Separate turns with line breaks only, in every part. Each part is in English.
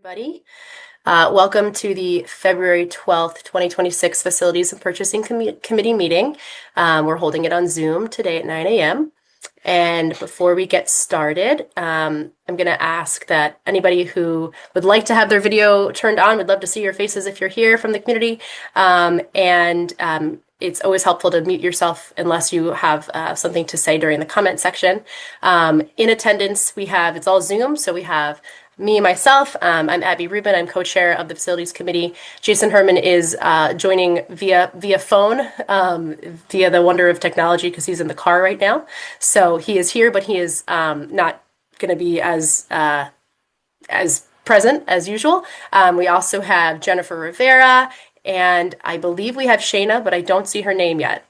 Everybody. Welcome to the February 12th, 2026 Facilities and Purchasing Committee meeting. We're holding it on Zoom today at 9 a.m. And before we get started, I'm going to ask that anybody who would like to have their video turned on, would love to see your faces if you're here from the community. It's always helpful to mute yourself unless you have something to say during the comment section. In attendance, it's all Zoom, so we have me, myself, I'm Abby Rubin. I'm co-chair of the Facilities Committee. Jason Herman is joining via phone, via the wonder of technology, because he's in the car right now. So he is here, but he is not going to be as present as usual. We also have Jennifer Rivera, and I believe we have Shayna, but I don't see her name yet.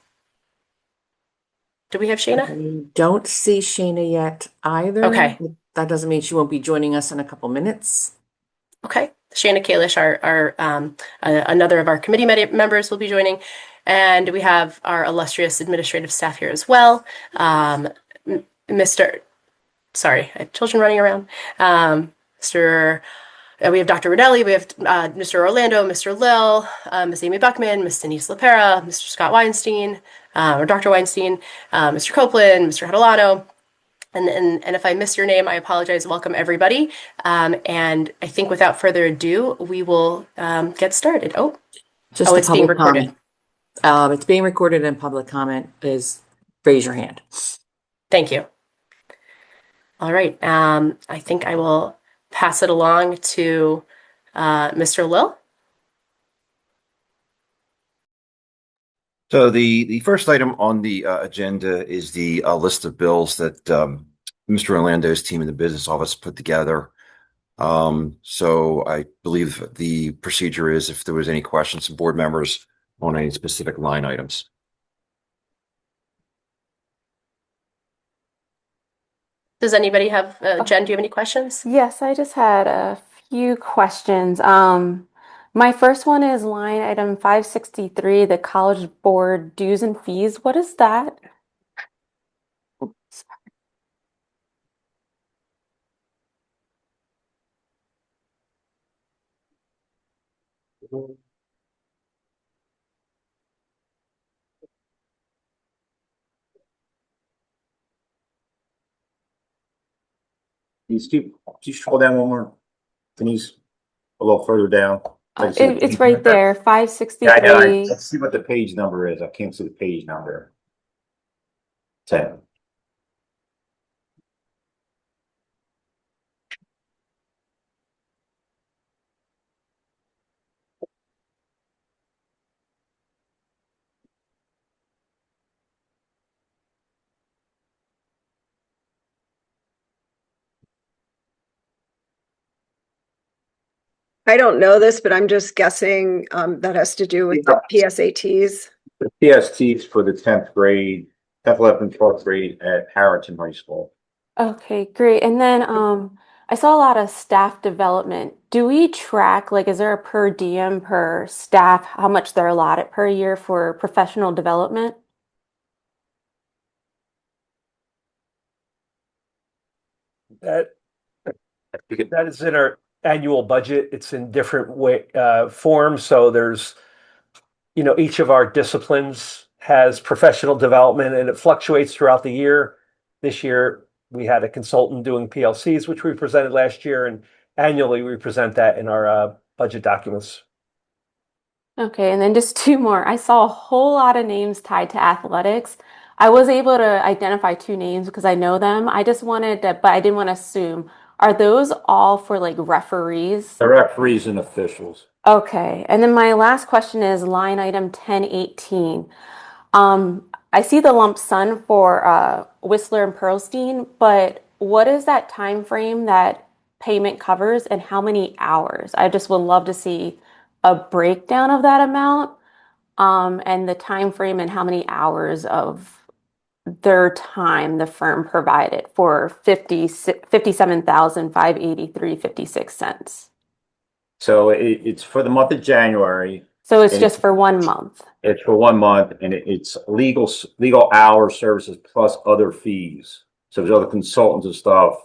Do we have Shayna?
I don't see Shayna yet either.
Okay.
That doesn't mean she won't be joining us in a couple minutes.
Okay. Shayna Kalish, another of our committee members, will be joining. And we have our illustrious administrative staff here as well. Sorry, I have children running around. We have Dr. Rinelli, we have Mr. Orlando, Mr. Lil, Ms. Amy Buckman, Ms. Denise LaPera, Mr. Scott Weinstein, or Dr. Weinstein, Mr. Copeland, Mr. Hedolano. And if I miss your name, I apologize. Welcome, everybody. And I think without further ado, we will get started. It's being recorded.
It's being recorded, and public comment is raise your hand.
Thank you. All right. I think I will pass it along to Mr. Lil.
So the first item on the agenda is the list of bills that Mr. Orlando's team in the business office put together. So I believe the procedure is if there was any questions from board members on any specific line items.
Does anybody have, Jen, do you have any questions?
Yes, I just had a few questions. My first one is line item 563, the College Board dues and fees. What is that? Oops.
You scroll down one more, Denise, a little further down.
It's right there, 563.
Yeah, I know. Let's see what the page number is. I can't see the page number. 10.
I don't know this, but I'm just guessing that has to do with the PSATs.
The PSTs for the 10th grade, 10th, 11th, and 12th grade at Harrington High School.
Okay, great. And then I saw a lot of staff development. Do we track, like, is there a per diem per staff, how much they're allotted per year for professional development?
That is in our annual budget. It's in different forms. So there's, each of our disciplines has professional development, and it fluctuates throughout the year. This year, we had a consultant doing PLCs, which we presented last year, and annually we present that in our budget documents.
Okay, and then just two more. I saw a whole lot of names tied to athletics. I was able to identify two names because I know them. I just wanted to, but I didn't want to assume. Are those all for like referees?
The referees and officials.
Okay, and then my last question is line item 1018. I see the lump sum for Whistler and Pearlstein, but what is that time frame that payment covers and how many hours? I just would love to see a breakdown of that amount, and the time frame and how many hours of their time the firm provided for $57,583.56.
So it's for the month of January.
So it's just for 1 month.
It's for 1 month, and it's legal hour services plus other fees. So there's other consultants and stuff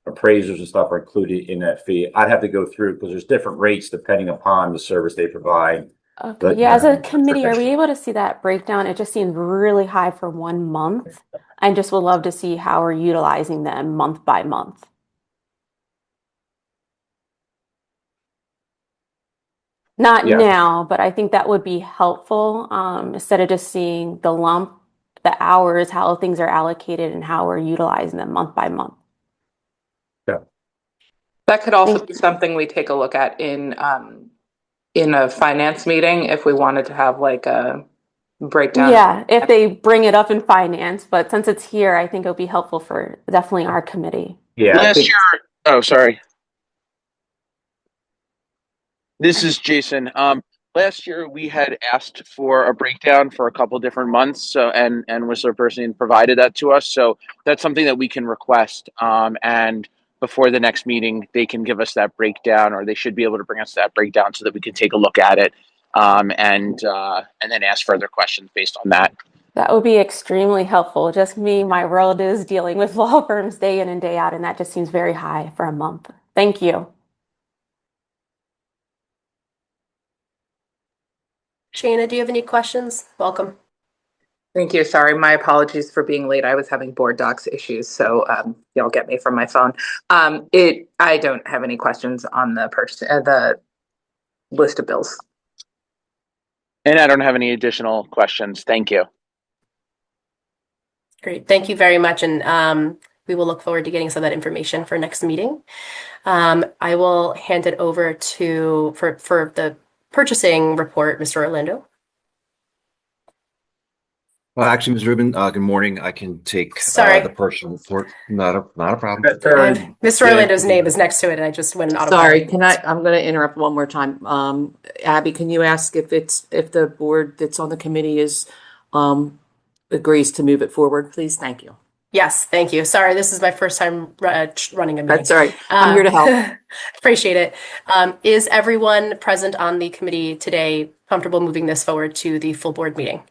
appraisers and stuff are included in that fee. I'd have to go through because there's different rates depending upon the service they provide.
Okay.
But,
Yeah, as a committee, are we able to see that breakdown? It just seems really high for 1 month. I just would love to see how we're utilizing them month by month. Not
Yeah.
now, but I think that would be helpful. Instead of just seeing the lump, the hours, how things are allocated, and how we're utilizing them month by month.
That could also be something we take a look at in a finance meeting if we wanted to have like a breakdown.
Yeah, if they bring it up in finance, but since it's here, I think it'll be helpful for definitely our committee.
Yeah. I
Last
think-
year, oh, sorry. This is Jason. Last year we had asked for a breakdown for a couple different months, so and Whistler Person provided that to us. So that's something that we can request. And before the next meeting, they can give us that breakdown, or they should be able to bring us that breakdown so that we can take a look at it, and then ask further questions based on that.
That would be extremely helpful. Just me, my world is dealing with law firms day in and day out, and that just seems very high for a month. Thank you.
Shayna, do you have any questions? Welcome.
Thank you. Sorry, my apologies for being late. I was having board docs issues, so you'll get me from my phone. I don't have any questions on the list of bills.
And I don't have any additional questions. Thank you.
Great. Thank you very much. And we will look forward to getting some of that information for next meeting. I will hand it over to, for the purchasing report, Mr. Orlando.
Well, actually, Ms. Rubin, good morning. I can take
Sorry.
the personal report. Not a problem.
And Mr. Orlando's name is next to it, and I just went in autopilot.
Sorry, I'm going to interrupt one more time. Abby, can you ask if the board that's on the committee agrees to move it forward, please? Thank you.
Yes, thank you. Sorry, this is my first time running a meeting.
That's all right. I'm here to help.
Appreciate it. Is everyone present on the committee today comfortable moving this forward to the full board meeting?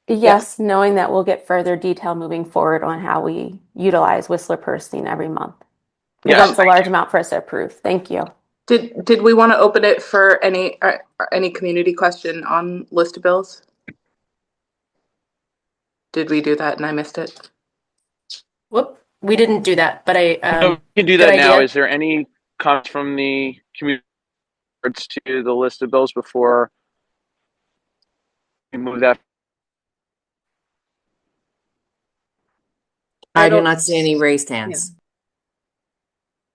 Yes, knowing that we'll get further detail moving forward on how we utilize Whistler Perstein every month. Because
Yes,
that's a large amount for us to approve. Thank you.
Did we want to open it for any community question on list of bills? Did we do that and I missed it?
Whoop, we didn't do that, but
We can do that
good
now.
idea.
Is there any comments from the community to the list of bills before we move that?
I do not see any raised hands.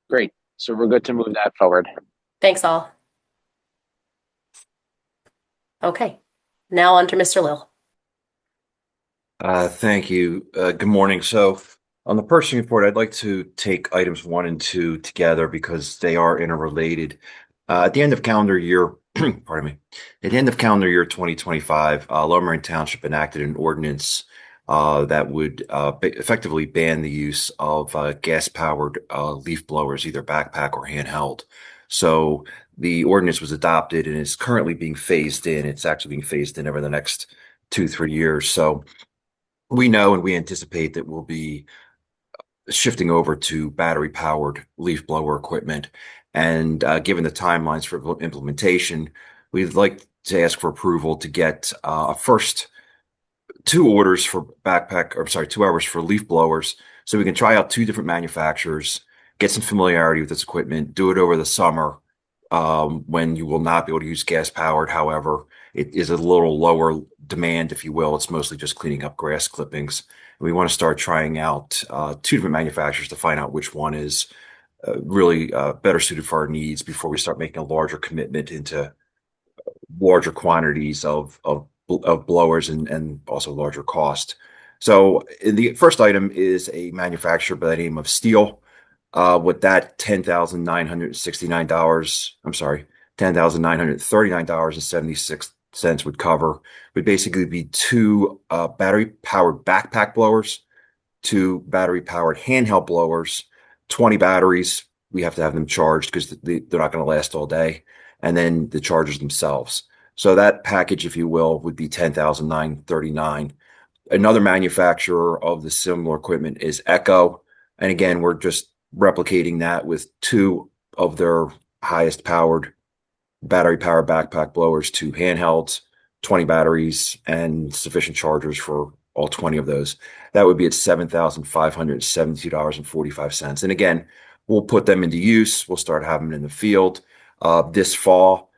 Great. So we're good to move that forward.
Thanks all. Okay, now on to Mr. Lil.
Thank you. Good morning. So on the purchasing report, I'd like to take items 1 and 2 together because they are interrelated. At the end of calendar year, pardon me, at the end of calendar year 2025, Lower Merion Township enacted an ordinance that would effectively ban the use of gas-powered leaf blowers, either backpack or handheld. So the ordinance was adopted and is currently being phased in. It's actually being phased in over the next 2-3 years. So we know and we anticipate that we'll be shifting over to battery-powered leaf blower equipment. And given the timelines for implementation, we'd like to ask for approval to get first 2 orders for 2 hours for leaf blowers, so we can try out 2 different manufacturers, get some familiarity with this equipment, do it over the summer when you will not be able to use gas powered. However, it is a little lower demand, if you will. It's mostly just cleaning up grass clippings. And we want to start trying out 2 different manufacturers to find out which one is really better suited for our needs before we start making a larger commitment into larger quantities of blowers and also larger cost. So the first item is a manufacturer by the name of Steel. With that $10,939.76 would cover would basically be 2 battery powered backpack blowers, 2 battery powered handheld blowers, 20 batteries. We have to have them charged because they're not going to last all day, and then the chargers themselves. So that package, if you will, would be $10,939. Another manufacturer of the similar equipment is Echo. And again, we're just replicating that with 2 of their highest powered battery powered backpack blowers, 2 handhelds, 20 batteries, and sufficient chargers for all 20 of those. That would be at $7,572.45. And again, we'll put them into use. We'll start having them in the field. This fall,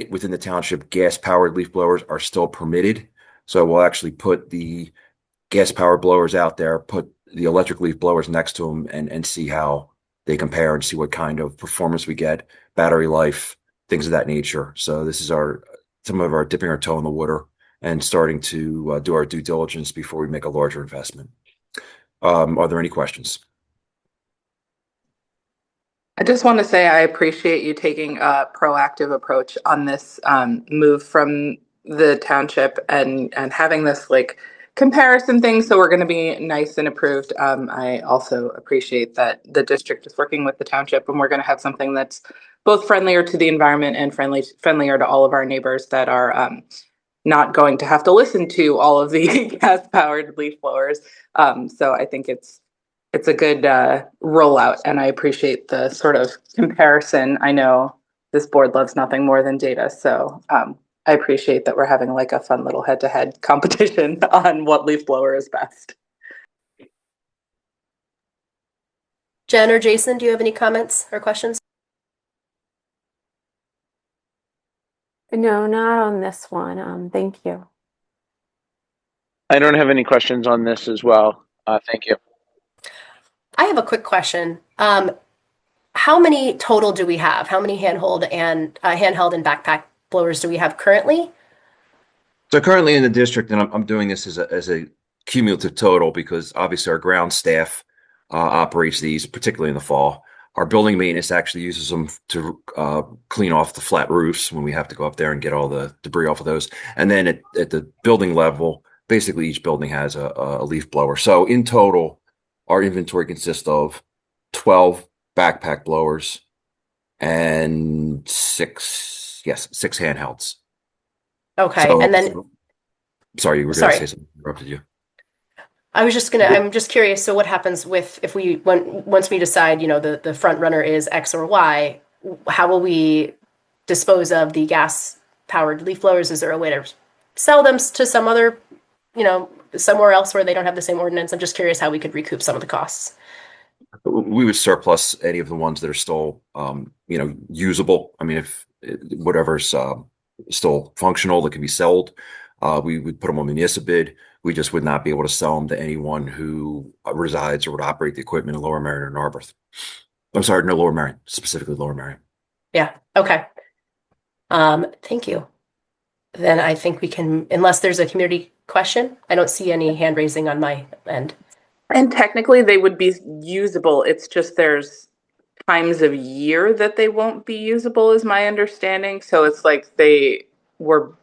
within the township, gas powered leaf blowers are still permitted. So we'll actually put the gas powered blowers out there, put the electric leaf blowers next to them, and see how they compare and see what kind of performance we get, battery life, things of that nature. So this is some of our dipping our toe in the water and starting to do our due diligence before we make a larger investment. Are there any questions?
I just want to say I appreciate you taking a proactive approach on this move from the township and having this like comparison thing. So we're going to be nice and approved. I also appreciate that the district is working with the township, and we're going to have something that's both friendlier to the environment and friendlier to all of our neighbors that are not going to have to listen to all of the gas powered leaf blowers. So I think it's a good rollout, and I appreciate the sort of comparison. I know this board loves nothing more than data, so I appreciate that we're having like a fun little head-to-head competition on what leaf blower is best.
Jen or Jason, do you have any comments or questions?
No, not on this one. Thank you.
I don't have any questions on this as well. Thank you.
I have a quick question. How many total do we have? How many handheld and backpack blowers do we have currently?
So currently in the district, and I'm doing this as a cumulative total because obviously our ground staff operates these, particularly in the fall. Our building maintenance actually uses them to clean off the flat roofs when we have to go up there and get all the debris off of those. And then at the building level, basically each building has a leaf blower. So in total, our inventory consists of 12 backpack blowers and 6 handhelds.
Okay,
So,
and then
sorry, you were going to say something. Interrupted you.
I'm just curious. So what happens once we decide, the front runner is X or Y, how will we dispose of the gas powered leaf blowers? Is there a way to sell them to some other, somewhere else where they don't have the same ordinance? I'm just curious how we could recoup some of the costs.
We would surplus any of the ones that are still, usable. I mean, if whatever's still functional that can be sold, we would put them on municipal bid. We just would not be able to sell them to anyone who resides or would operate the equipment in Lower Merion or Narberth. I'm sorry, no, Lower Merion, specifically Lower Merion.
Yeah. Okay. Thank you. Then I think we can, unless there's a community question, I don't see any hand raising on my end.
And technically they would be usable. It's just there's times of year that they won't be usable is my understanding. So it's like they will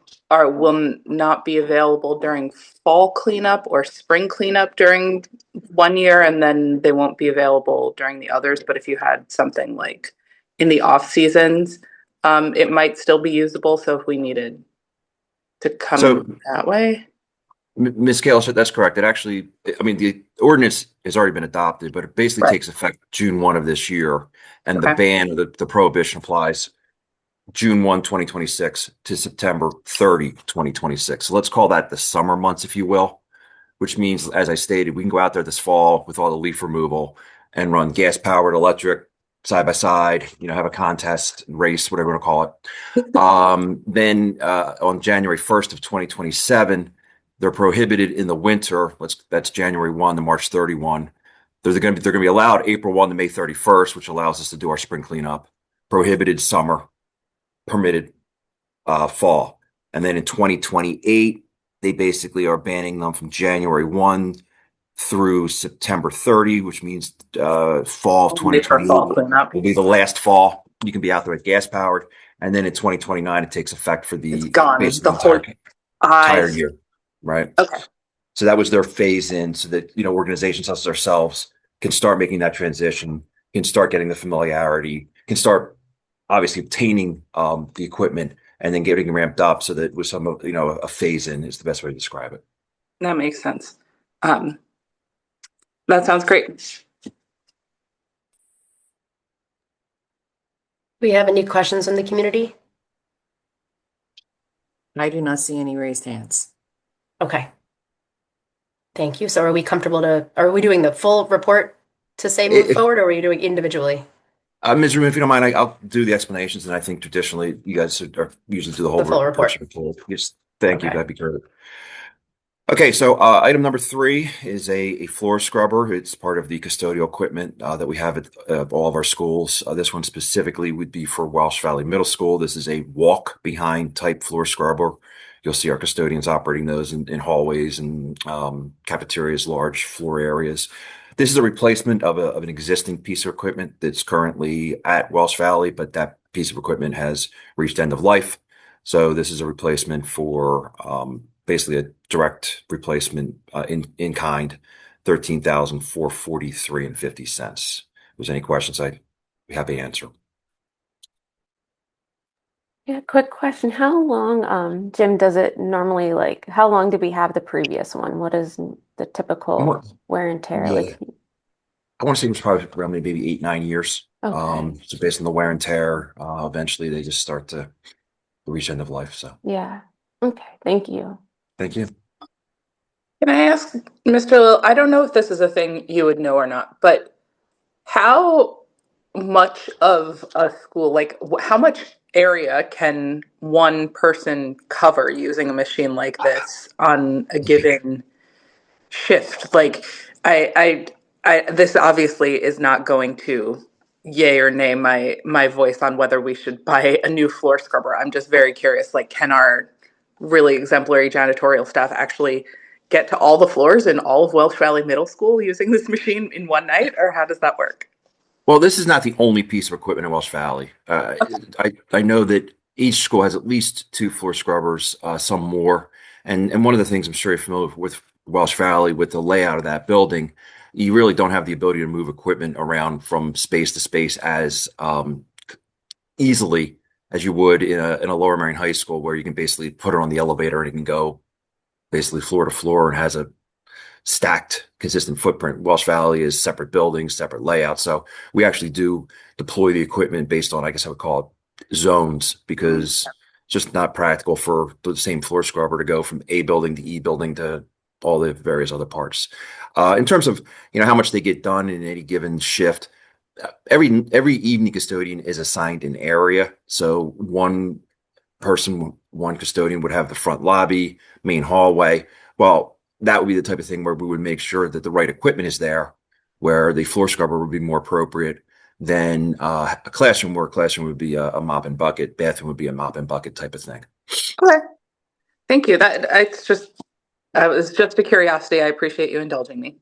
not be available during fall cleanup or spring cleanup during one year, and then they won't be available during the others. But if you had something like in the off seasons, it might still be usable. So if we needed to come that way.
Ms. Kalish, that's correct. It actually, I mean, the ordinance has already been adopted, but it basically takes effect June 1 of this year. And the ban or the prohibition applies June 1, 2026 to September 30, 2026. So let's call that the summer months, if you will, which means, as I stated, we can go out there this fall with all the leaf removal and run gas powered, electric, side by side, have a contest, race, whatever you want to call it. Then on January 1st of 2027, they're prohibited in the winter. That's January 1 to March 31. They're going to be allowed April 1 to May 31st, which allows us to do our spring cleanup. Prohibited summer, permitted fall. And then in 2028, they basically are banning them from January 1 through September 30, which means fall of 2028 will be the last fall. You can be out there with gas powered. And then in 2029, it takes effect for the entire year. Right.
Okay.
So that was their phase in so that, organizations such as ourselves can start making that transition, can start getting the familiarity, can start obviously obtaining the equipment and then getting ramped up so that with some of, a phase in is the best way to describe it.
That makes sense. That sounds great.
We have any questions in the community?
I do not see any raised hands.
Okay. Thank you. So are we doing the full report to say move
If,
forward, or are we doing individually?
Ms. Rubin, if you don't mind, I'll do the explanations, and I think traditionally you guys are usually do the whole
The full report.
report. Yes, thank you.
Okay.
That'd be great. Okay, so item number 3 is a floor scrubber. It's part of the custodial equipment that we have at all of our schools. This one specifically would be for Welsh Valley Middle School. This is a walk behind type floor scrubber. You'll see our custodians operating those in hallways and cafeterias, large floor areas. This is a replacement of an existing piece of equipment that's currently at Welsh Valley, but that piece of equipment has reached end of life. So this is a replacement for basically a direct replacement in kind, 13,443 and 50 cents. If there's any questions, I'd be happy to answer.
Yeah, quick question. How long, Jim, does it normally how long did we have the previous one? What is the typical wear and tear?
Yeah. I want to say it was probably around maybe 8, 9 years.
Okay.
So based on the wear and tear, eventually they just start to reach end of life. So
Yeah. Okay. Thank you.
thank you.
Can I ask, Mr. Lill, I don't know if this is a thing you would know or not, but how much of a school, like how much area can one person cover using a machine like this on a given shift? Like, this obviously is not going to yay or nay my voice on whether we should buy a new floor scrubber. I'm just very curious. Like, can our really exemplary janitorial staff actually get to all the floors in all of Welsh Valley Middle School using this machine in one night, or how does that work?
Well, this is not the only piece of equipment in Welsh Valley. I know that each school has at least 2 floor scrubbers, some more. And one of the things I'm sure you're familiar with Welsh Valley, with the layout of that building, you really don't have the ability to move equipment around from space to space as easily as you would in a Lower Merion High School, where you can basically put it on the elevator and it can go basically floor to floor and has a stacked, consistent footprint. Welsh Valley is separate buildings, separate layouts. So we actually do deploy the equipment based on, I guess I would call it zones, because it's just not practical for the same floor scrubber to go from A building to E building to all the various other parts. In terms of, how much they get done in any given shift, every evening custodian is assigned an area. So one custodian would have the front lobby, main hallway. Well, that would be the type of thing where we would make sure that the right equipment is there, where the floor scrubber would be more appropriate than a classroom, where a classroom would be a mop and bucket, bathroom would be a mop and bucket type of thing.
Okay. Thank you. It was just a curiosity. I appreciate you indulging me.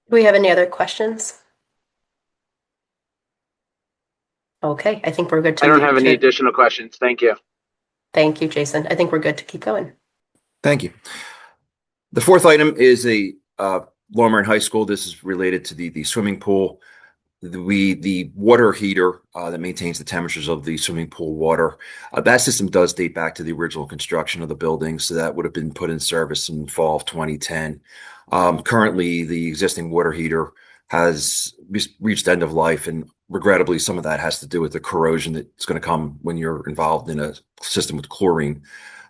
Do we have any other questions? Okay, I think we're good to
I don't have any additional questions. Thank you.
Thank you, Jason. I think we're good to keep going.
Thank you. The 4th item is a Lower Merion High School. This is related to the swimming pool. The water heater that maintains the temperatures of the swimming pool water, that system does date back to the original construction of the building, so that would have been put in service in fall of 2010. Currently, the existing water heater has reached end of life, and regrettably, some of that has to do with the corrosion that's going to come when you're involved in a system with chlorine.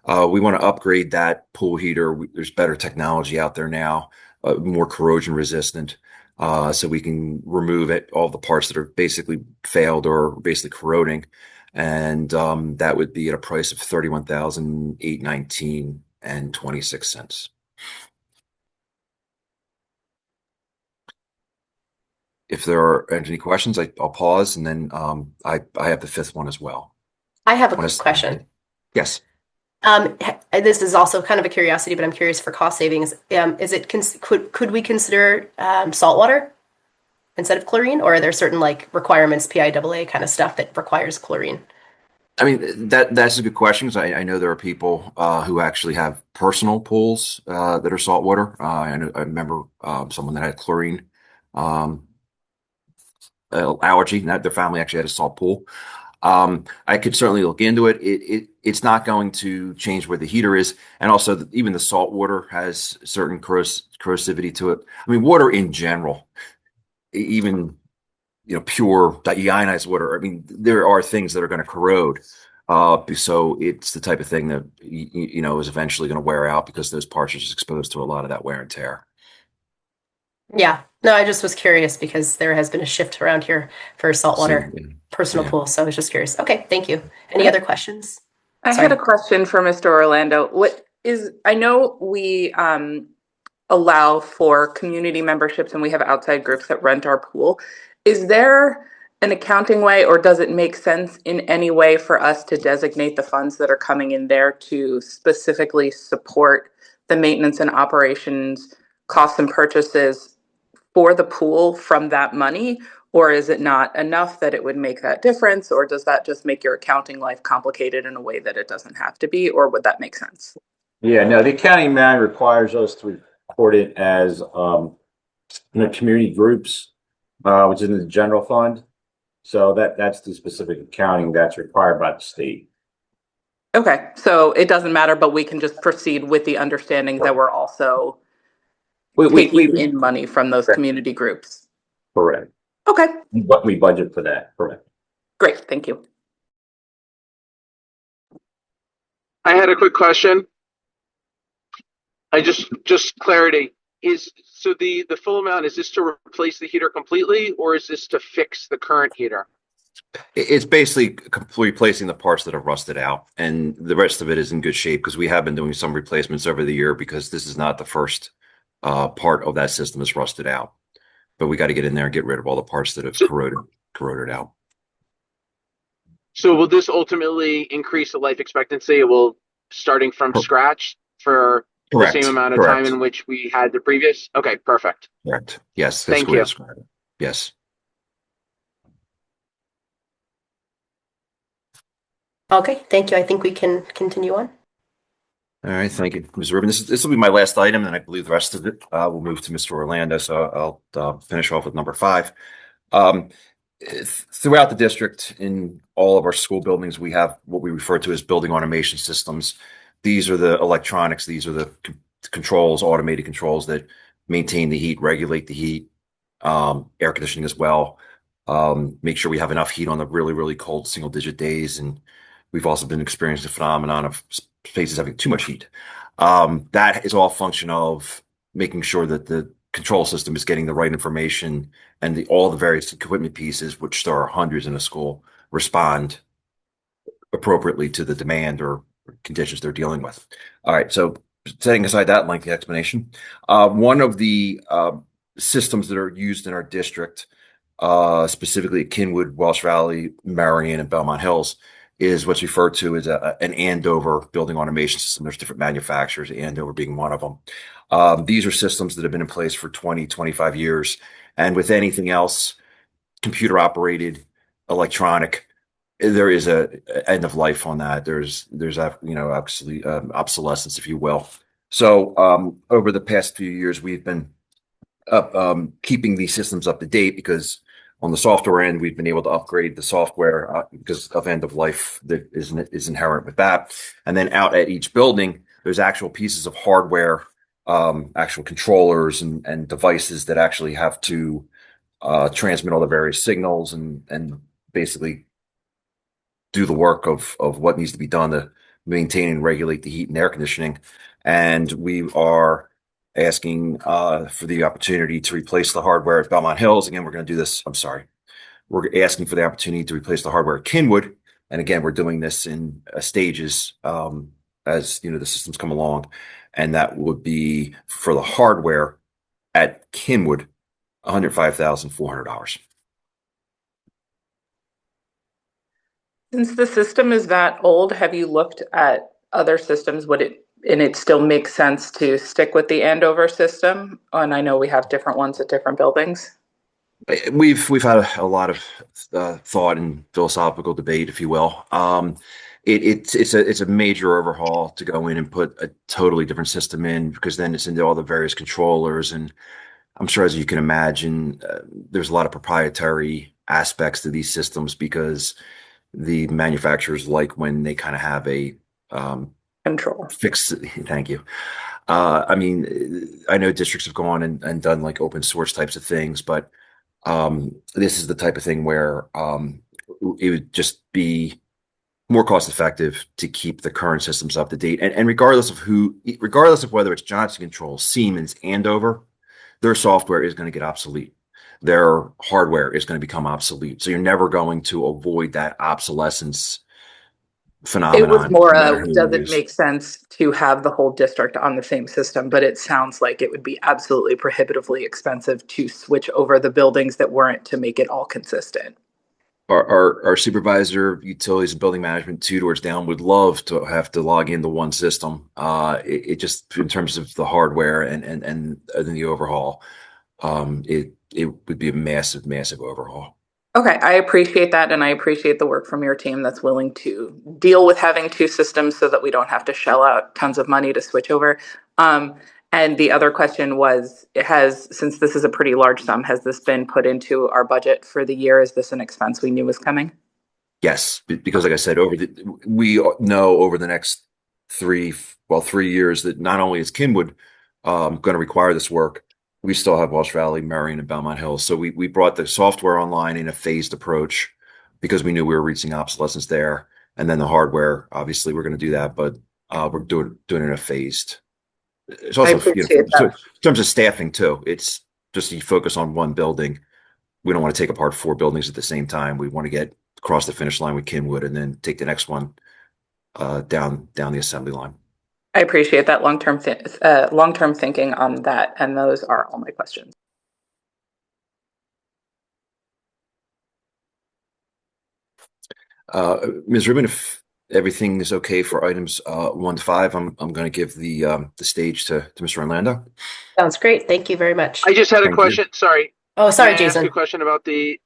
We want to upgrade that pool heater. There's better technology out there now, more corrosion resistant. So we can remove all the parts that are basically failed or basically corroding, and that would be at a price of $31,819 and 26 cents. If there are any questions, I'll pause, and then I have the 5th one as well.
I have a quick question.
Yes.
This is also kind of a curiosity, but I'm curious for cost savings. Could we consider salt water instead of chlorine, or are there certain requirements, PIAA kind of stuff, that requires chlorine?
I mean, that's a good question, because I know there are people who actually have personal pools that are saltwater. I remember someone that had chlorine allergy, and their family actually had a salt pool. I could certainly look into it. It's not going to change where the heater is, and also even the salt water has certain corrosivity to it. I mean, water in general, even pure deionized water. I mean, there are things that are going to corrode. So it's the type of thing that, is eventually going to wear out because those parts are just exposed to a lot of that wear and tear.
Yeah. No, I just was curious because there has been a shift around here for saltwater
Same,
personal
yeah.
pools. So I was just curious. Okay, thank you. Any other questions?
I
Sorry.
had a question for Mr. Orlando. I know we allow for community memberships and we have outside groups that rent our pool. Is there an accounting way, or does it make sense in any way for us to designate the funds that are coming in there to specifically support the maintenance and operations costs and purchases for the pool from that money? Or is it not enough that it would make that difference? Or does that just make your accounting life complicated in a way that it doesn't have to be? Or would that make sense?
Yeah, no, the accounting man requires us to report it as, community groups, which is in the general fund. So that's the specific accounting that's required by the state.
Okay, so it doesn't matter, but we can just proceed with the understanding that we're also taking in money from those community groups.
Correct.
Okay,
But we budget for that, correct.
great, thank you.
I had a quick question. I just clarity is so the full amount, is this to replace the heater completely or is this to fix the current heater?
It's basically replacing the parts that have rusted out, and the rest of it is in good shape because we have been doing some replacements over the year because this is not the first part of that system is rusted out. But we got to get in there and get rid of all the parts that have corroded out.
So will this ultimately increase the life expectancy? It will starting from scratch for
Correct.
the same amount of time in which we had the previous? Okay, perfect.
Correct. Yes. That's
Thank
the way
you.
to describe it. Yes.
Okay, thank you. I think we can continue on.
All right, thank you, Ms. Rubin. This will be my last item, and I believe the rest of it will move to Mr. Orlando. So I'll finish off with number 5. Throughout the district, in all of our school buildings, we have what we refer to as building automation systems. These are the electronics. These are the controls, automated controls that maintain the heat, regulate the heat, air conditioning as well. Make sure we have enough heat on the really, really cold single-digit days, and we've also been experiencing the phenomenon of spaces having too much heat. That is all function of making sure that the control system is getting the right information and all the various equipment pieces, which there are hundreds in a school, respond appropriately to the demand or conditions they're dealing with. All right, so setting aside that lengthy explanation, one of the systems that are used in our district, specifically at Kinwood, Welsh Valley, Marion, and Belmont Hills, is what's referred to as an Andover building automation system. There's different manufacturers, Andover being one of them. These are systems that have been in place for 20, 25 years. And with anything else, computer operated, electronic, there is a end of life on that. There's obviously obsolescence, if you will. So over the past few years, we've been keeping these systems up to date because on the software end, we've been able to upgrade the software because of end of life that is inherent with that. And then out at each building, there's actual pieces of hardware, actual controllers and devices that actually have to transmit all the various signals and basically do the work of what needs to be done to maintain and regulate the heat and air conditioning. And we are asking for the opportunity to replace the hardware at Belmont Hills. Again, we're going to do this. I'm sorry. We're asking for the opportunity to replace the hardware at Kinwood. And again, we're doing this in stages as the systems come along. And that would be for the hardware at Kinwood, $105,400.
Since the system is that old, have you looked at other systems? And it still makes sense to stick with the Andover system? And I know we have different ones at different buildings.
We've had a lot of thought and philosophical debate, if you will. It's a major overhaul to go in and put a totally different system in because then it's into all the various controllers, and I'm sure, as you can imagine, there's a lot of proprietary aspects to these systems because the manufacturers like when they kind of have a
control
fix. Thank you. I mean, I know districts have gone and done like open source types of things, but This is the type of thing where it would just be more cost effective to keep the current systems up to date. And regardless of whether it's Johnson Controls, Siemens, Andover, their software is going to get obsolete. Their hardware is going to become obsolete. So you're never going to avoid that obsolescence
It was
phenomenon,
more
no matter who
does
you
it
use.
make sense to have the whole district on the same system? But it sounds like it would be absolutely prohibitively expensive to switch over the buildings that weren't to make it all consistent.
Our supervisor of utilities and building management, 2 doors down, would love to have to log into one system. It just, in terms of the hardware and the overhaul, it would be a massive overhaul.
Okay, I appreciate that, and I appreciate the work from your team that's willing to deal with having two systems so that we don't have to shell out tons of money to switch over. And the other question was, since this is a pretty large sum, has this been put into our budget for the year? Is this an expense we knew was coming?
Yes, because like I said, we know over the next 3 years that not only is Kenwood going to require this work, we still have Walsh Valley, Marion, and Belmont Hills. So we brought the software online in a phased approach because we knew we were reaching obsolescence there, and then the hardware, obviously, we're going to do that, but we're doing it in a phased. It's
I
also,
appreciate
so in
that.
terms of staffing too, it's just you focus on one building. We don't want to take apart 4 buildings at the same time. We want to get across the finish line with Kenwood and then take the next one down the assembly line.
I appreciate that long-term thinking on that, and those are all my questions.
Ms. Rubin, if everything is okay for items 1 to 5, I'm going to give the stage to Mr. Orlando.
Sounds great. Thank you very much.
I just had a
Thank you.
question. Sorry.
Oh, sorry,
May I ask
Jason.
a question about about the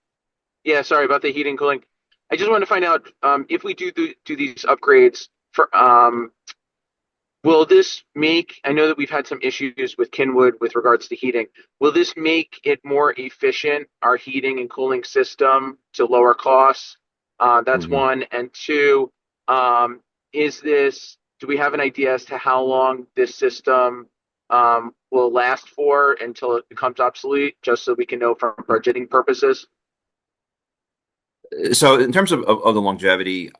heating and cooling? I just wanted to find out if we do these upgrades for will this make, I know that we've had some issues with Kenwood with regards to heating. Will this make it more efficient, our heating and cooling system, to lower costs? That's
Mhm.
one. And two, do we have an idea as to how long this system will last for until it becomes obsolete, just so we can know for budgeting purposes?
So in terms of the longevity,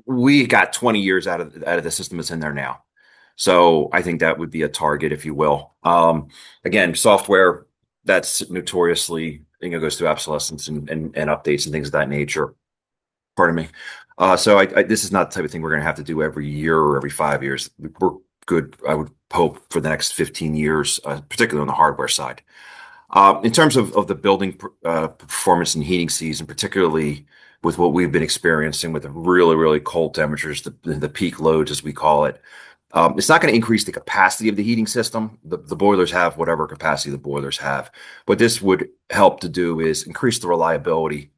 we got 20 years out of the system that's in there now. So I think that would be a target, if you will. Again, software that's notoriously, goes through obsolescence and updates and things of that nature. Pardon me. So this is not the type of thing we're going to have to do every year or every 5 years. We're good, I would hope, for the next 15 years, particularly on the hardware side. In terms of the building performance and heating season, particularly with what we've been experiencing with the really cold temperatures, the peak loads, as we call it, it's not going to increase the capacity of the heating system. The boilers have whatever capacity the boilers have. What this would help to do is increase the reliability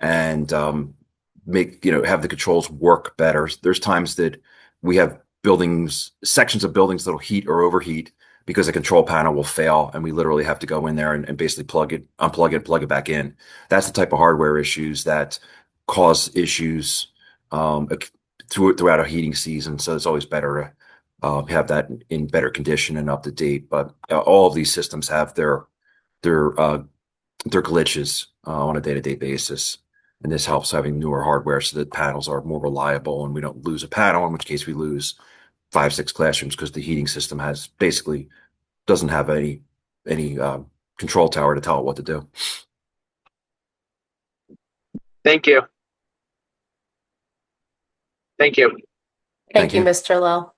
and have the controls work better. There's times that we have sections of buildings that'll heat or overheat because the control panel will fail, and we literally have to go in there and basically unplug it, plug it back in. That's the type of hardware issues that cause issues throughout a heating season. So it's always better to have that in better condition and up to date. But all of these systems have their glitches on a day-to-day basis. And this helps having newer hardware so that panels are more reliable and we don't lose a panel, in which case we lose 5-6 classrooms because the heating system doesn't have any control tower to tell it what to do.
Thank you.
Thank you, Mr. Lowe.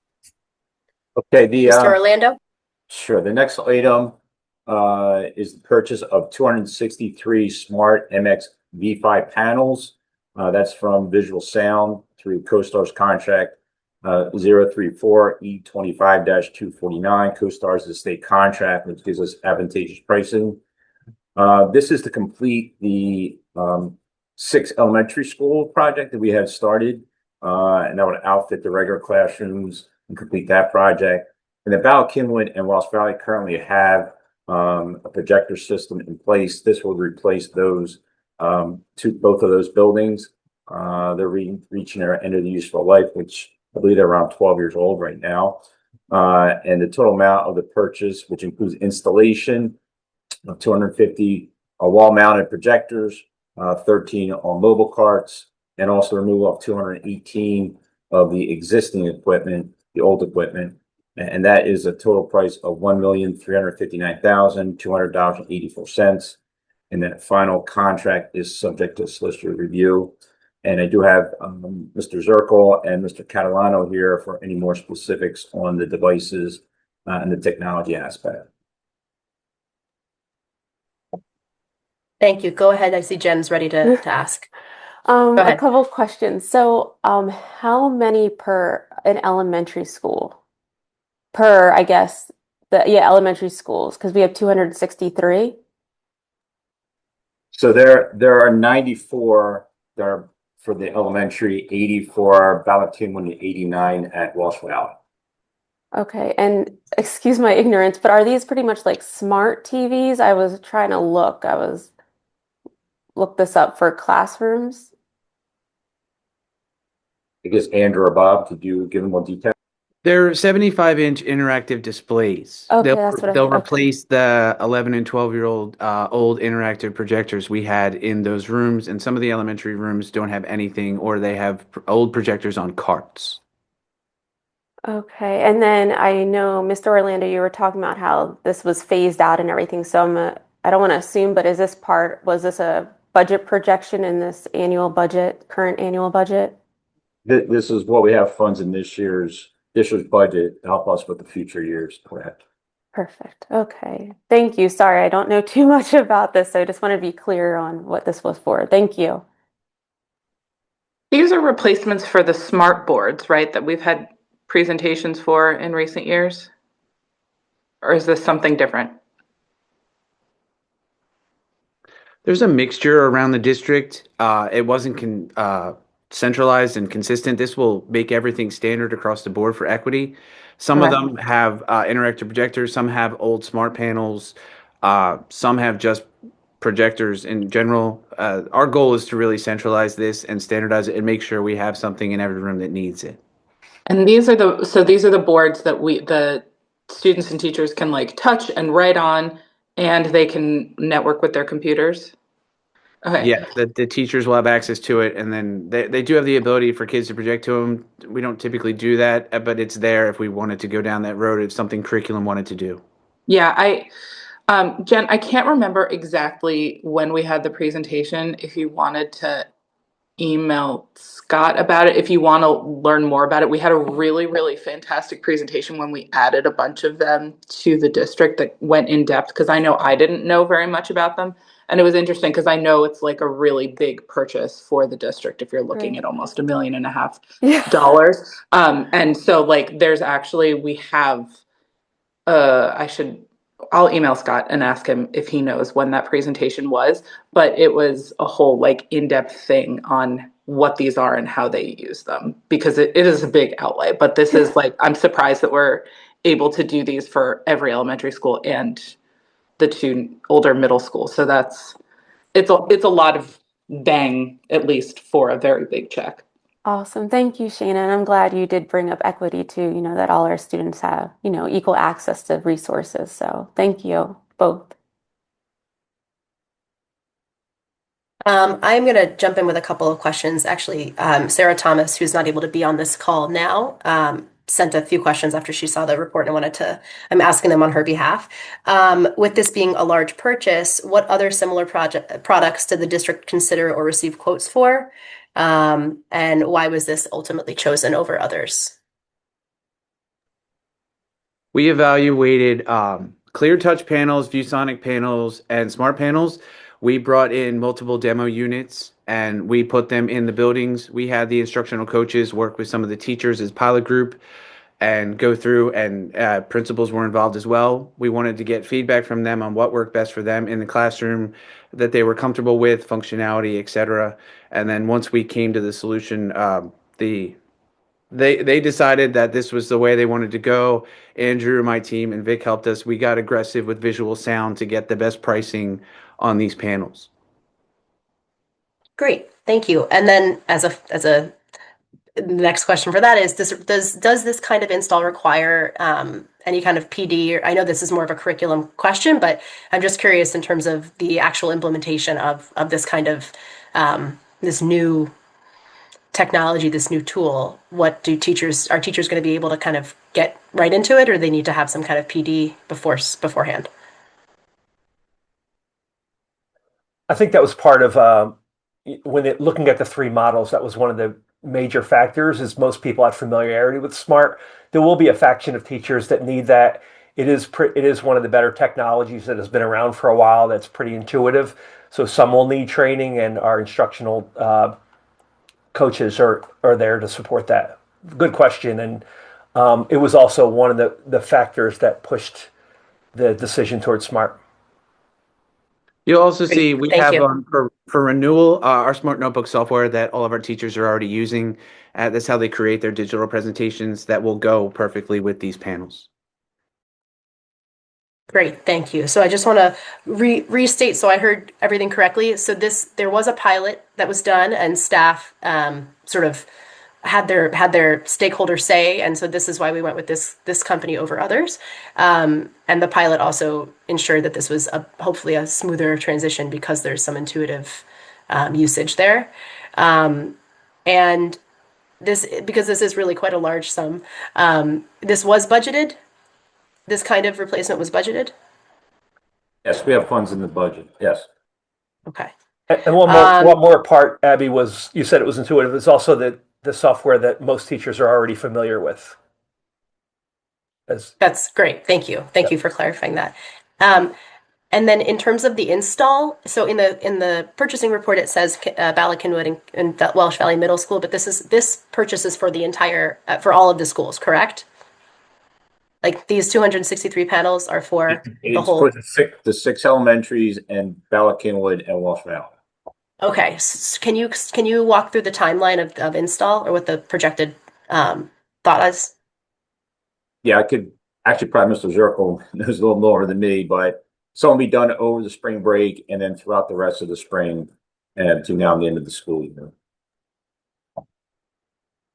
Okay,
Mr. Orlando?
Sure. The next item is the purchase of 263 smart MX V5 panels. That's from Visual Sound through CoStar's contract 034 E25-249. CoStar's is a state contract, which gives us advantageous pricing. This is to complete the 6 elementary school project that we had started, and that would outfit the regular classrooms and complete that project. And the Ballard, Kenwood, and Ross Valley currently have a projector system in place. This will replace both of those buildings. They're reaching their end of the useful life, which I believe they're around 12 years old right now. And the total amount of the purchase, which includes installation of $250 wall-mounted projectors, 13 on mobile carts, and also removal of 218 of the existing equipment, the old equipment. And that is a total price of $1,359,200.84. And that final contract is subject to solicitor review. And I do have Mr. Zirkle and Mr. Catalano here for any more specifics on the devices and the technology aspect.
Thank you. Go ahead. I see Jen's ready to ask.
A
ahead.
couple of questions. So, how many per an elementary school? Per, I guess, elementary schools, because we have 263.
So there are 94 that are for the elementary, 80 for Ballotine, 89 at Walsh Valley.
Okay, and excuse my ignorance, but are these pretty much like smart TVs? I was trying to look. Look this up for classrooms.
I guess Andrew or Bob, could you give them more detail?
They're 75-inch interactive displays.
Okay, that's what
They'll
okay.
replace the 11 and 12-year-old old interactive projectors we had in those rooms, and some of the elementary rooms don't have anything, or they have old projectors on carts.
Okay, and then I know, Mr. Orlando, you were talking about how this was phased out and everything. So I don't want to assume, but was this a budget projection in this current annual budget?
This is what we have funds in this year's budget to help us with the future years, correct?
Perfect. Okay. Thank you. Sorry, I don't know too much about this, so I just want to be clear on what this was for. Thank you.
These are replacements for the smart boards, right, that we've had presentations for in recent years? Or is this something different?
There's a mixture around the district. It wasn't centralized and consistent. This will make everything standard across the board for equity. Some of them have interactive projectors, some have old smart panels, some have just projectors in general. Our goal is to really centralize this and standardize it and make sure we have something in every room that needs it.
And these are the boards that the students and teachers can like touch and write on, and they can network with their computers. Okay.
Yeah, the teachers will have access to it, and then they do have the ability for kids to project to them. We don't typically do that, but it's there if we wanted to go down that road. It's something curriculum wanted to do.
Yeah, Jen, I can't remember exactly when we had the presentation. If you wanted to email Scott about it, if you want to learn more about it, we had a really, really fantastic presentation when we added a bunch of them to the district that went in depth, because I know I didn't know very much about them. And it was interesting because I know it's like a really big purchase for the district if you're looking at almost $1.5 million. And so like there's actually, we have, I'll email Scott and ask him if he knows when that presentation was, but it was a whole like in-depth thing on what these are and how they use them, because it is a big outlay. But this is like, I'm surprised that we're able to do these for every elementary school and the 2 older middle schools. So it's a lot of bang, at least for a very big check.
Awesome. Thank you, Shannon. I'm glad you did bring up equity too, that all our students have, equal access to resources. So thank you both.
I'm going to jump in with a couple of questions. Actually, Sarah Thomas, who's not able to be on this call now, sent a few questions after she saw the report, and I'm asking them on her behalf. With this being a large purchase, what other similar products did the district consider or receive quotes for? And why was this ultimately chosen over others?
We evaluated clear touch panels, ViewSonic panels, and smart panels. We brought in multiple demo units and we put them in the buildings. We had the instructional coaches work with some of the teachers as pilot group and go through, and principals were involved as well. We wanted to get feedback from them on what worked best for them in the classroom, that they were comfortable with, functionality, etc. And then once we came to the solution, they decided that this was the way they wanted to go. Andrew, my team, and Vic helped us. We got aggressive with visual sound to get the best pricing on these panels.
Great, thank you. And then as a the next question for that is, does this kind of install require any kind of PD? I know this is more of a curriculum question, but I'm just curious in terms of the actual implementation of this kind of this new technology, this new tool. What do are teachers going to be able to kind of get right into it, or they need to have some kind of PD beforehand?
I think that was part of looking at the three models. That was one of the major factors. Is most people have familiarity with Smart. There will be a faction of teachers that need that. It is one of the better technologies that has been around for a while. That's pretty intuitive. So some will need training, and our instructional coaches are there to support that. Good question, and it was also one of the factors that pushed the decision towards Smart.
You'll also
Great,
see we
thank
have
you.
for renewal our Smart Notebook software that all of our teachers are already using. That's how they create their digital presentations that will go perfectly with these panels.
Great, thank you. So I just want to restate so I heard everything correctly. So there was a pilot that was done, and staff sort of had their stakeholder say, and so this is why we went with this company over others. And the pilot also ensured that this was hopefully a smoother transition because there's some intuitive usage there. And because this is really quite a large sum, this was budgeted. This kind of replacement was budgeted.
Yes, we have funds in the budget. Yes.
Okay.
And one more part, Abby, was you said it was intuitive. It's also the software that most teachers are already familiar with.
That's great. Thank you. Thank you for clarifying that. And then in terms of the install, so in the purchasing report it says Bala Cynwyd and Welsh Valley Middle School, but this purchase is for the entire for all of the schools, correct? Like these 263 panels are for the whole.
For the six elementaries and Bala Cynwyd and Walsh Valley.
Okay, can you walk through the timeline of install or what the projected thought is?
Yeah, I could actually probably Mr. Zirkle knows a little more than me, but some will be done over the spring break and then throughout the rest of the spring and to now the end of the school year.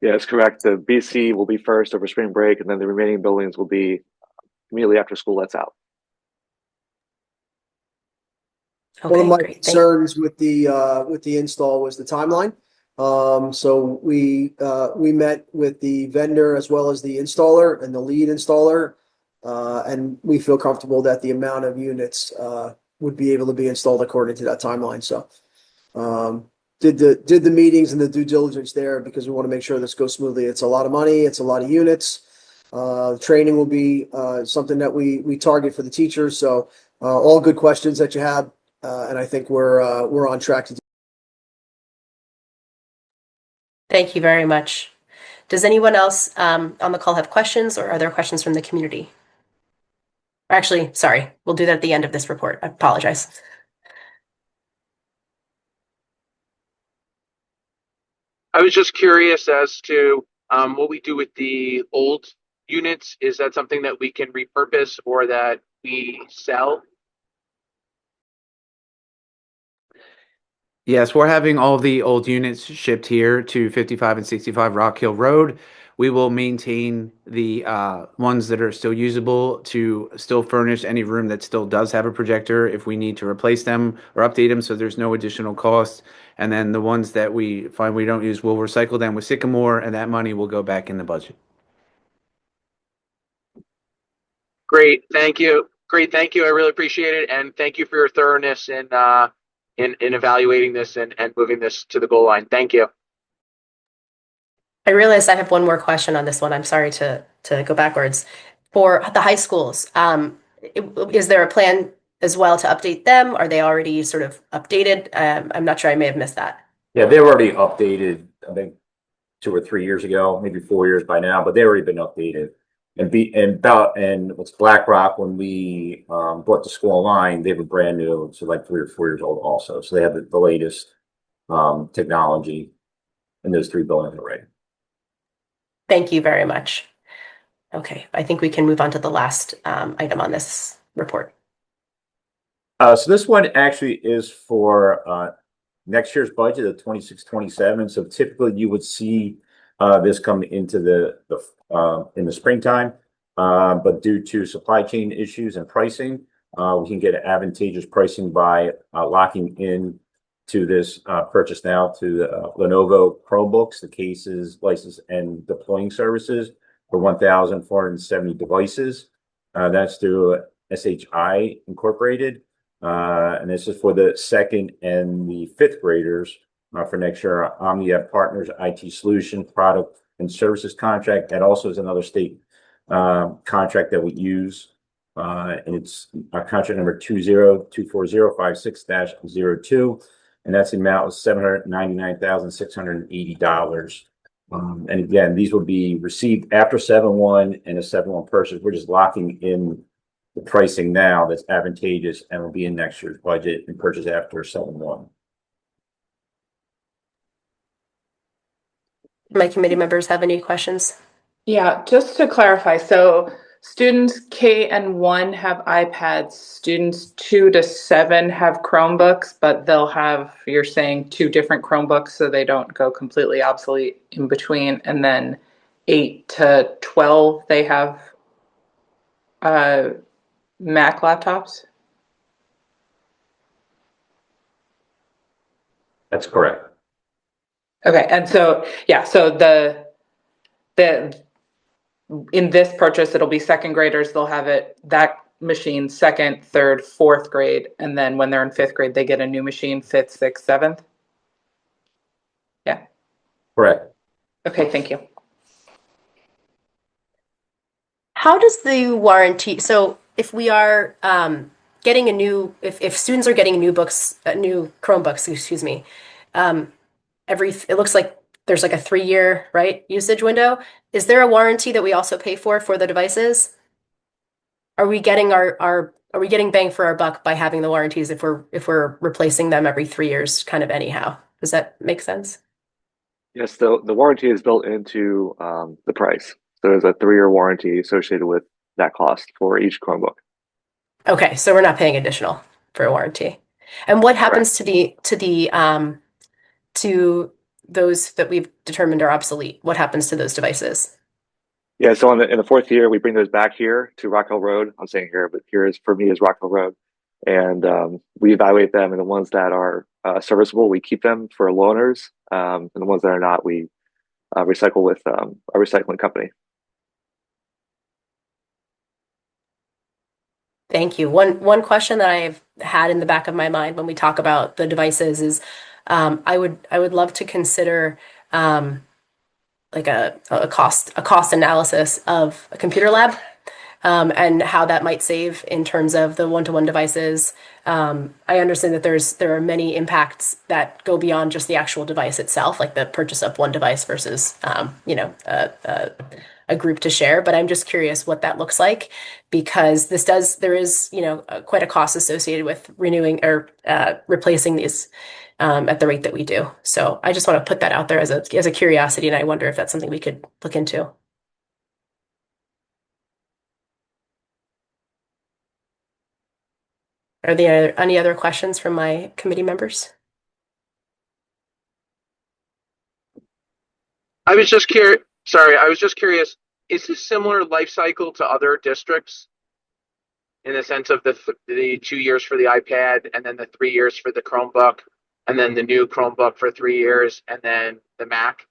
Yeah, that's correct. The BC will be first over spring break, and then the remaining buildings will be immediately after school lets out.
Okay,
one of my
great.
concerns with the install was the timeline. So we met with the vendor as well as the installer and the lead installer, and we feel comfortable that the amount of units would be able to be installed according to that timeline. So did the meetings and the due diligence there because we want to make sure this goes smoothly. It's a lot of money. It's a lot of units. Training will be something that we target for the teachers. So all good questions that you have. And I think we're on track to do.
Thank you very much. Does anyone else on the call have questions, or are there questions from the community? Actually, sorry, we'll do that at the end of this report. I apologize.
I was just curious as to what we do with the old units. Is that something that we can repurpose or that we sell?
Yes, we're having all the old units shipped here to 55 and 65 Rock Hill Road. We will maintain the ones that are still usable to still furnish any room that still does have a projector if we need to replace them or update them, so there's no additional cost. And then the ones that we find we don't use, we'll recycle them with Sycamore, and that money will go back in the budget.
Great, thank you. Great, thank you. I really appreciate it, and thank you for your thoroughness in evaluating this and moving this to the goal line. Thank you.
I realize I have one more question on this one. I'm sorry to go backwards. For the high schools, is there a plan as well to update them? Are they already sort of updated? I'm not sure. I may have missed that.
Yeah, they were already updated, I think 2 or 3 years ago, maybe 4 years by now, but they already been updated. And what's BlackRock, when we brought the school online, they were brand new, so like 3 or 4 years old also. So they have the latest technology in those 3 buildings already.
Thank you very much. Okay, I think we can move on to the last item on this report.
So this one actually is for next year's budget of 26-27. So typically you would see this coming into in the springtime. But due to supply chain issues and pricing, we can get advantageous pricing by locking in to this purchase now to the Lenovo Chromebooks, the cases, license, and deploying services for 1,470 devices. That's through SHI Incorporated. And this is for the second and the fifth graders for next year. OmniAb Partners IT Solution Product and Services Contract. That also is another state contract that we use. And it's contract number 2024056-02. And that's the amount of $799,680. And again, these will be received after 7/1 and a 7/1 purchase. We're just locking in the pricing now that's advantageous and will be in next year's budget and purchase after 7/1.
My committee members have any questions?
Yeah, just to clarify, so students K and 1 have iPads, students 2 to 7 have Chromebooks, but they'll have, you're saying, 2 different Chromebooks so they don't go completely obsolete in between, and then 8 to 12, they have Mac laptops?
That's correct.
Okay, and so, yeah, so the in this purchase, it'll be second graders, they'll have that machine second, third, fourth grade, and then when they're in fifth grade, they get a new machine, fifth, sixth, seventh? Yeah.
Correct.
Okay, thank you.
How does the warranty, so if we are getting a new, if students are getting new Chromebooks, excuse me, it looks like there's like a 3-year, right, usage window. Is there a warranty that we also pay for the devices? Are we getting are we getting bang for our buck by having the warranties if we're replacing them every 3 years kind of anyhow? Does that make sense?
Yes, the warranty is built into the price. So there's a 3-year warranty associated with that cost for each Chromebook.
Okay, so we're not paying additional for a warranty. And what happens to those that we've determined are obsolete? What happens to those devices?
Yeah, so in the 4th year, we bring those back here to Rock Hill Road. I'm saying here, but here is for me is Rock Hill Road, and we evaluate them. And the ones that are serviceable, we keep them for loaners, and the ones that are not, we recycle with a recycling company.
Thank you. One question that I've had in the back of my mind when we talk about the devices is, I would love to consider like a cost analysis of a computer lab, and how that might save in terms of the one-to-one devices. I understand that there are many impacts that go beyond just the actual device itself, like the purchase of one device versus a group to share. But I'm just curious what that looks like, because there is quite a cost associated with renewing or replacing these at the rate that we do. So I just want to put that out there as a curiosity, and I wonder if that's something we could look into. Are there any other questions from my committee members?
I was just curious. Sorry, I was just curious. Is this similar life cycle to other districts in the sense of the 2 years for the iPad and then the 3 years for the Chromebook and then the new Chromebook for 3 years and then the Mac?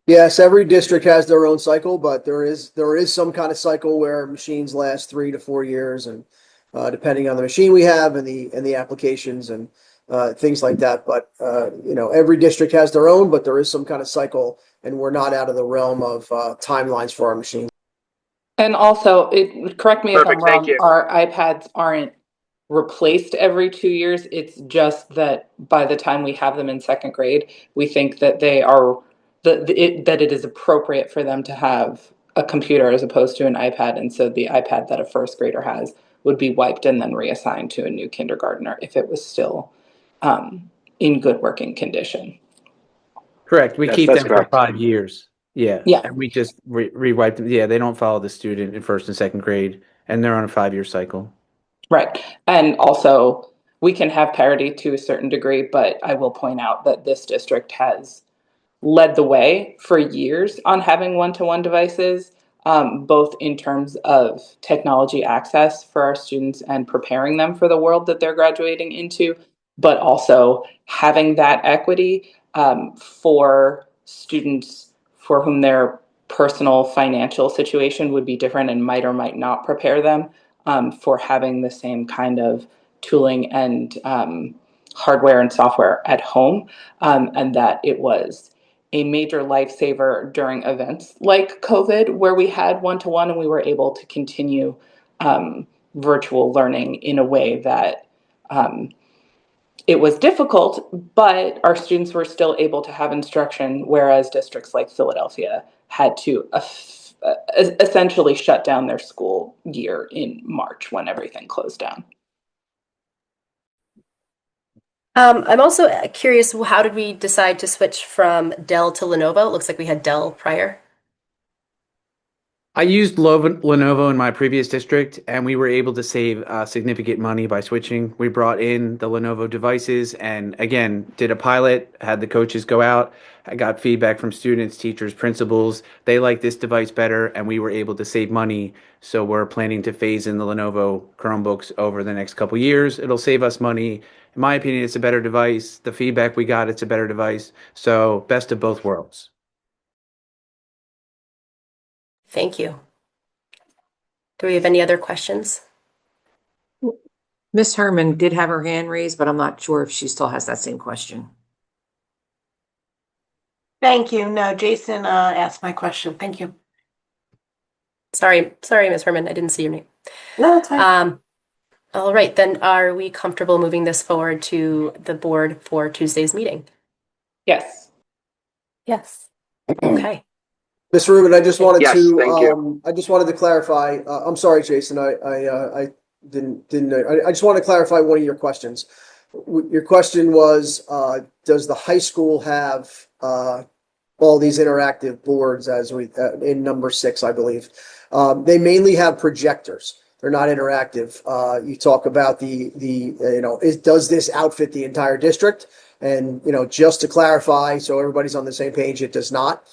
Yes, every district has their own cycle, but there is some kind of cycle where machines last 3 to 4 years, and depending on the machine we have and the applications and things like that. But every district has their own, but there is some kind of cycle, and we're not out of the realm of timelines for our machines.
And also, correct me if I'm
Perfect, thank
wrong,
you.
our iPads aren't replaced every 2 years. It's just that by the time we have them in second grade, we think that they are that it is appropriate for them to have a computer as opposed to an iPad. And so the iPad that a first grader has would be wiped and then reassigned to a new kindergartner if it was still in good working condition.
Correct. We
Yes,
keep
that's
them
correct.
for 5 years. Yeah.
Yeah.
And we just rewipe them. Yeah, they don't follow the student in first and second grade, and they're on a 5-year cycle.
Right. And also, we can have parity to a certain degree, but I will point out that this district has led the way for years on having one-to-one devices, both in terms of technology access for our students and preparing them for the world that they're graduating into, but also having that equity for students for whom their personal financial situation would be different and might or might not prepare them for having the same kind of tooling and hardware and software at home, and that it was a major lifesaver during events like COVID, where we had one-to-one and we were able to continue virtual learning in a way that it was difficult, but our students were still able to have instruction, whereas districts like Philadelphia had to essentially shut down their school year in March when everything closed down.
I'm also curious, how did we decide to switch from Dell to Lenovo? It looks like we had Dell prior.
I used Lenovo in my previous district, and we were able to save significant money by switching. We brought in the Lenovo devices and, again, did a pilot, had the coaches go out. I got feedback from students, teachers, principals. They liked this device better, and we were able to save money. So we're planning to phase in the Lenovo Chromebooks over the next couple years. It'll save us money. In my opinion, it's a better device. The feedback we got, it's a better device. So best of both worlds.
Thank you. Do we have any other questions?
Miss Herman did have her hand raised, but I'm not sure if she still has that same question.
Thank you. No, Jason asked my question. Thank you.
Sorry, Ms. Herman, I didn't see your name.
No, that's fine.
All right, then are we comfortable moving this forward to the board for Tuesday's meeting?
Yes.
Yes. Okay.
Ms. Rubin, I just wanted
Yes,
to,
thank you.
I just wanted to clarify, I'm sorry, Jason, I just want to clarify one of your questions. Your question was, does the high school have, all these interactive boards as we, in number 6, I believe. They mainly have projectors. They're not interactive. You talk about does this outfit the entire district? And, just to clarify, so everybody's on the same page, it does not.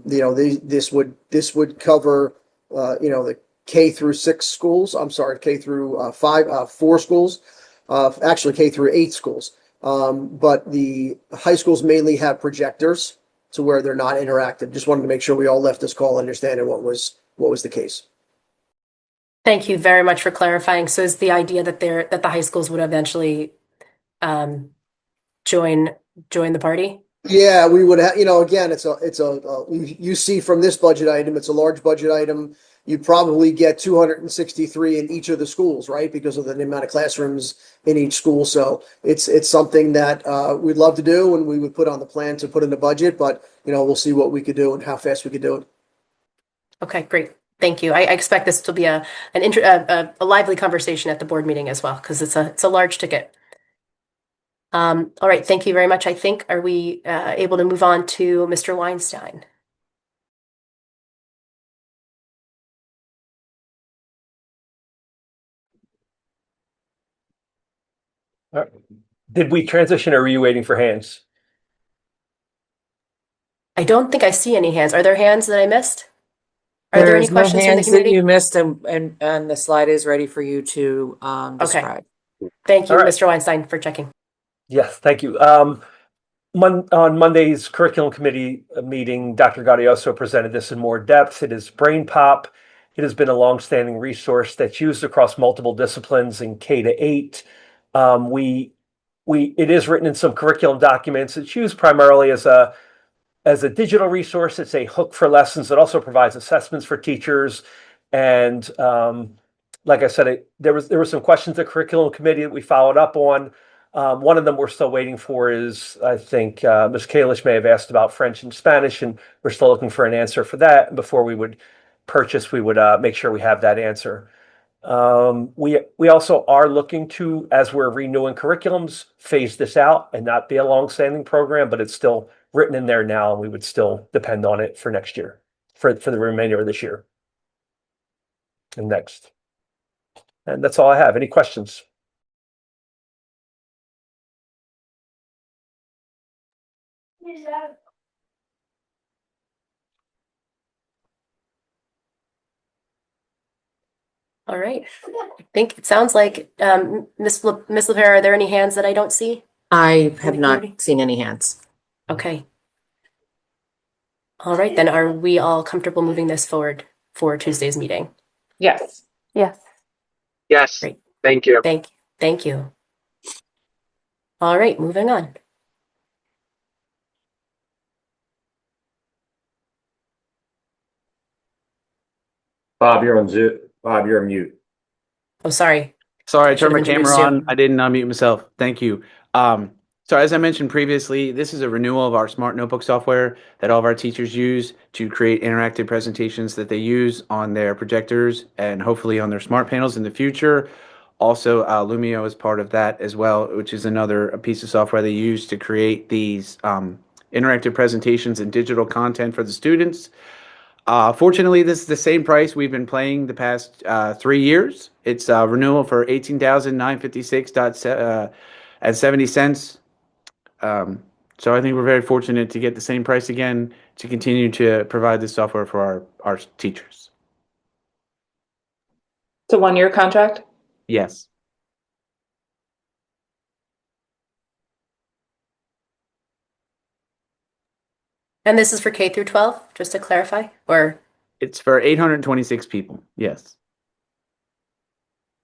This would cover, the K through 6 schools. I'm sorry, K through 4 schools, actually K through 8 schools. But the high schools mainly have projectors to where they're not interactive. Just wanted to make sure we all left this call understanding what was the case.
Thank you very much for clarifying. So is the idea that the high schools would eventually join the party?
Yeah, we would have, again, you see from this budget item, it's a large budget item. You probably get 263 in each of the schools, right? Because of the amount of classrooms in each school. So it's something that we'd love to do and we would put on the plan to put in the budget, but we'll see what we could do and how fast we could do it.
Okay, great. Thank you. I expect this to be a lively conversation at the board meeting as well, because it's a large ticket. All right, thank you very much. I think, are we able to move on to Mr. Weinstein?
All right. Did we transition or are you waiting for hands?
I don't think I see any hands. Are there hands that I missed? Are there any questions from the
Hands that
community?
you missed, and the slide is ready for you to describe.
Thank you,
All right.
Mr. Weinstein, for checking.
Yes, thank you. On Monday's curriculum committee meeting, Dr. Gaudioso presented this in more depth. It is Brain Pop. It has been a longstanding resource that's used across multiple disciplines in K to 8. It is written in some curriculum documents. It's used primarily as a digital resource. It's a hook for lessons. It also provides assessments for teachers. And like I said, there were some questions at curriculum committee that we followed up on. One of them we're still waiting for is, I think, Ms. Kalish may have asked about French and Spanish, and we're still looking for an answer for that. And before we would purchase, we would make sure we have that answer. We also are looking to, as we're renewing curriculums, phase this out and not be a long-standing program, but it's still written in there now, and we would still depend on it for next year, for the remainder of this year and next. And that's all I have. Any questions?
All right. I think it sounds like Miss LaPera, are there any hands that I don't see?
I have
the
not
community?
seen any hands.
Okay. All right, then are we all comfortable moving this forward for Tuesday's meeting?
Yes.
Yes.
Yes.
Great.
Thank you.
Thank you. All right, moving on.
Bob, you're on Zoom. Bob, you're on mute.
Oh, sorry.
Sorry, I
Should
turned
have
my camera
introduced you.
on. I didn't unmute myself. Thank you. So as I mentioned previously, this is a renewal of our smart notebook software that all of our teachers use to create interactive presentations that they use on their projectors and hopefully on their smart panels in the future. Also, Lumio is part of that as well, which is another piece of software they use to create these interactive presentations and digital content for the students. Fortunately, this is the same price we've been paying the past 3 years. It's renewal for $18,956.70. So I think we're very fortunate to get the same price again to continue to provide this software for our teachers.
It's a 1-year contract?
Yes.
And this is for K through 12, just to clarify, or?
It's for 826 people. Yes.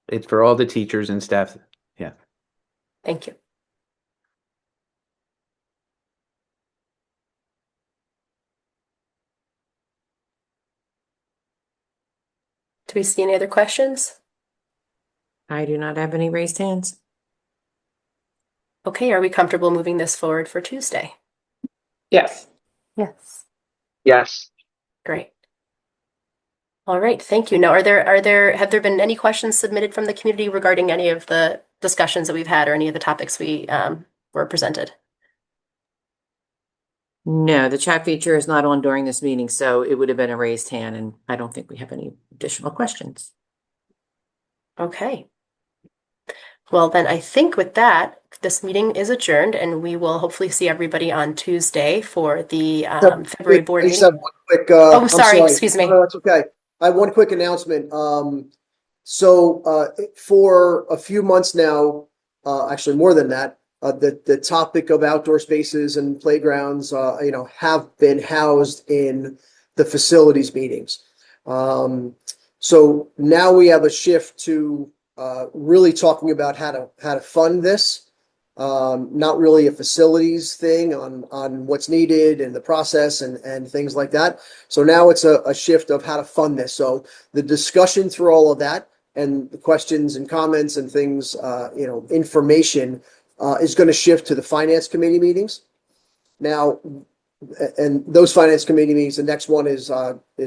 It's for all the teachers and staff. Yeah.
Thank you. Do we see any other questions?
I do not have any raised hands.
Okay, are we comfortable moving this forward for Tuesday?
Yes.
Yes.
Yes.
Great. All right, thank you. Now, have there been any questions submitted from the community regarding any of the discussions that we've had or any of the topics we were presented?
No, the chat feature is not on during this meeting, so it would have been a raised hand, and I don't think we have any additional questions.
Okay. Well, then I think with that, this meeting is adjourned, and we will hopefully see everybody on Tuesday for the February board
I just
meeting.
have one quick,
Oh, I'm sorry. Excuse me.
No, that's okay. I have one quick announcement. For a few months now, actually more than that, the topic of outdoor spaces and playgrounds, have been housed in the facilities meetings. So now we have a shift to really talking about how to fund this. Not really a facilities thing on what's needed and the process and things like that. So now it's a shift of how to fund this. So the discussion through all of that and the questions and comments and things, information is going to shift to the finance committee meetings. Now, and those finance committee meetings, the next one is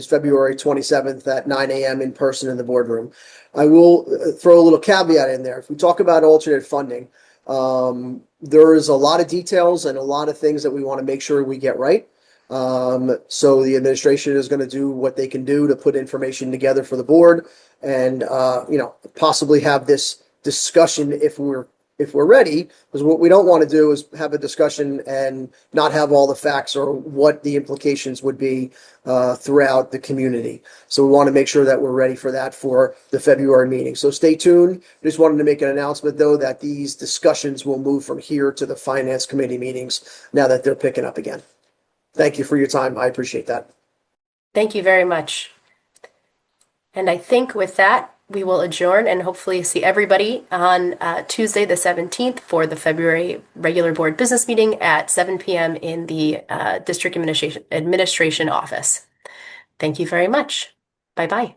February 27th at 9 a.m. in person in the boardroom. I will throw a little caveat in there. If we talk about alternate funding, there is a lot of details and a lot of things that we want to make sure we get right. So the administration is going to do what they can do to put information together for the board and, possibly have this discussion if we're ready, because what we don't want to do is have a discussion and not have all the facts or what the implications would be throughout the community. So we want to make sure that we're ready for that for the February meeting. So stay tuned. I just wanted to make an announcement, though, that these discussions will move from here to the finance committee meetings now that they're picking up again. Thank you for your time. I appreciate that.
Thank you very much. And I think with that, we will adjourn and hopefully see everybody on Tuesday the 17th for the February regular board business meeting at 7 p.m. in the district administration office. Thank you very much. Bye-bye.